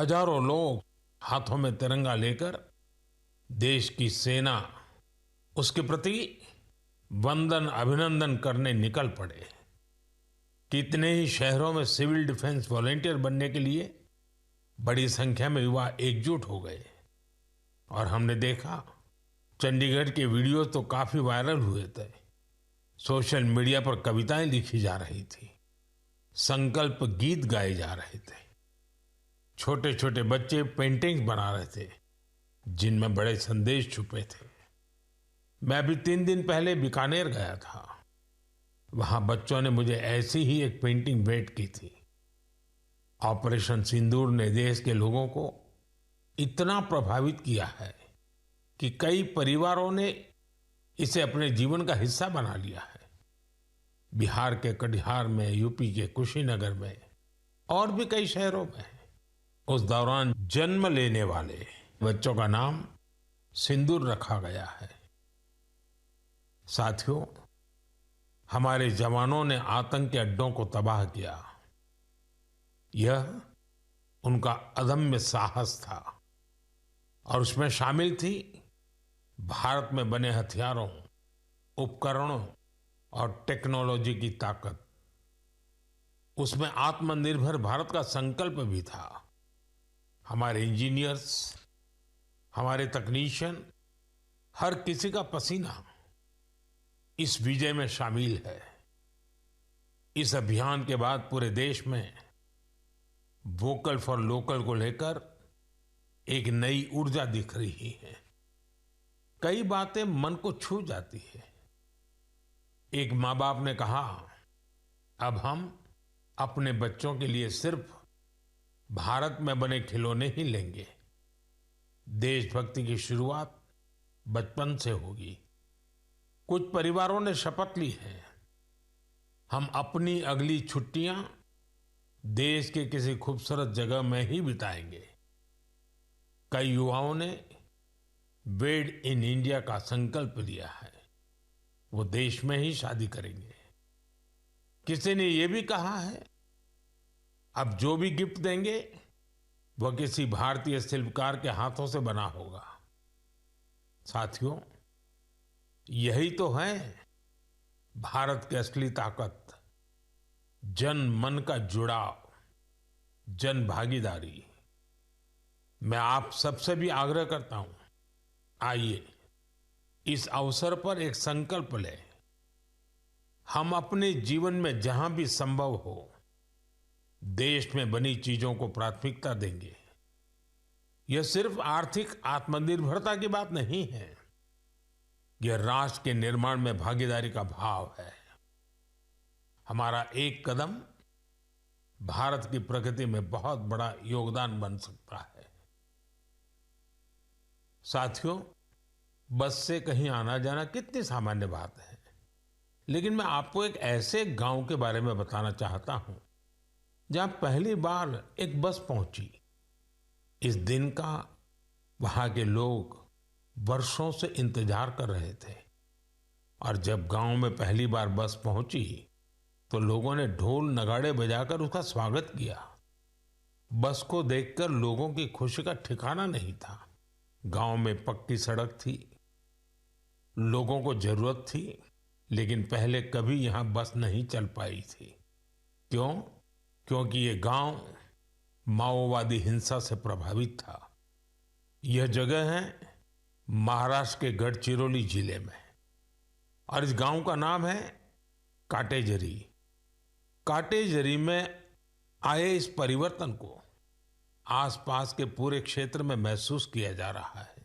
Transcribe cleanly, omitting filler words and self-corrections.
हजारों लोग हाथों में तिरंगा लेकर देश की सेना उसके प्रति वंदन अभिनंदन करने निकल पड़े। कितने ही शहरों में सिविल डिफेंस वॉलेंटियर बनने के लिए बड़ी संख्या में युवा एकजुट हो गए। और हमने देखा, चंडीगढ़ के वीडियो तो काफी वायरल हुए थे। सोशल मीडिया पर कविताएं लिखी जा रही थी, संकल्प गीत गाए जा रहे थे, छोटे छोटे बच्चे पेंटिंग्स बना रहे थे जिनमें बड़े संदेश छुपे थे। मैं अभी 3 दिन पहले बीकानेर गया था। वहां बच्चों ने मुझे ऐसी ही एक पेंटिंग भेंट की थी। ऑपरेशन सिंदूर ने देश के लोगों को इतना प्रभावित किया है कि कई परिवारों ने इसे अपने जीवन का हिस्सा बना लिया है। बिहार के कटिहार में, यूपी के कुशीनगर में और भी कई शहरों में उस दौरान जन्म लेने वाले बच्चों का नाम सिंदूर रखा गया है। साथियों, हमारे जवानों ने आतंक के अड्डों को तबाह किया। यह उनका अदम्य साहस था और उसमें शामिल थी भारत में बने हथियारों, उपकरणों और टेक्नोलॉजी की ताकत। उसमें आत्मनिर्भर भारत का संकल्प भी था। हमारे इंजीनियर्स, हमारे तकनीशियन, हर किसी का पसीना इस विजय में शामिल है। इस अभियान के बाद पूरे देश में वोकल फॉर लोकल को लेकर एक नई ऊर्जा दिख रही है। कई बातें मन को छू जाती है। एक माँ बाप ने कहा, अब हम अपने बच्चों के लिए सिर्फ भारत में बने खिलौने ही लेंगे। देशभक्ति की शुरुआत बचपन से होगी। कुछ परिवारों ने शपथ ली है, हम अपनी अगली छुट्टियां देश के किसी खूबसूरत जगह में ही बिताएंगे। कई युवाओं ने मेड इन इंडिया का संकल्प लिया है, वो देश में ही शादी करेंगे। किसी ने ये भी कहा है, अब जो भी गिफ्ट देंगे वह किसी भारतीय शिल्पकार के हाथों से बना होगा। साथियों, यही तो है भारत की असली ताकत, जन मन का जुड़ाव, जन भागीदारी। मैं आप सबसे भी आग्रह करता हूं, आइए इस अवसर पर एक संकल्प लें। हम अपने जीवन में जहां भी संभव हो देश में बनी चीजों को प्राथमिकता देंगे। यह सिर्फ आर्थिक आत्मनिर्भरता की बात नहीं है, यह राष्ट्र के निर्माण में भागीदारी का भाव है। हमारा एक कदम भारत की प्रगति में बहुत बड़ा योगदान बन सकता है। साथियों, बस से कहीं आना जाना कितनी सामान्य बात है, लेकिन मैं आपको एक ऐसे गांव के बारे में बताना चाहता हूं जहां पहली बार एक बस पहुंची। इस दिन का वहां के लोग वर्षों से इंतजार कर रहे थे और जब गांव में पहली बार बस पहुंची तो लोगों ने ढोल नगाड़े बजाकर उसका स्वागत किया। बस को देखकर लोगों की खुशी का ठिकाना नहीं था। गांव में पक्की सड़क थी, लोगों को जरूरत थी, लेकिन पहले कभी यहां बस नहीं चल पाई थी। क्यों? क्योंकि ये गांव माओवादी हिंसा से प्रभावित था। यह जगह है महाराष्ट्र के गढ़चिरौली जिले में और इस गांव का नाम है काटेजरी। काटेजरी में आए इस परिवर्तन को आसपास के पूरे क्षेत्र में महसूस किया जा रहा है।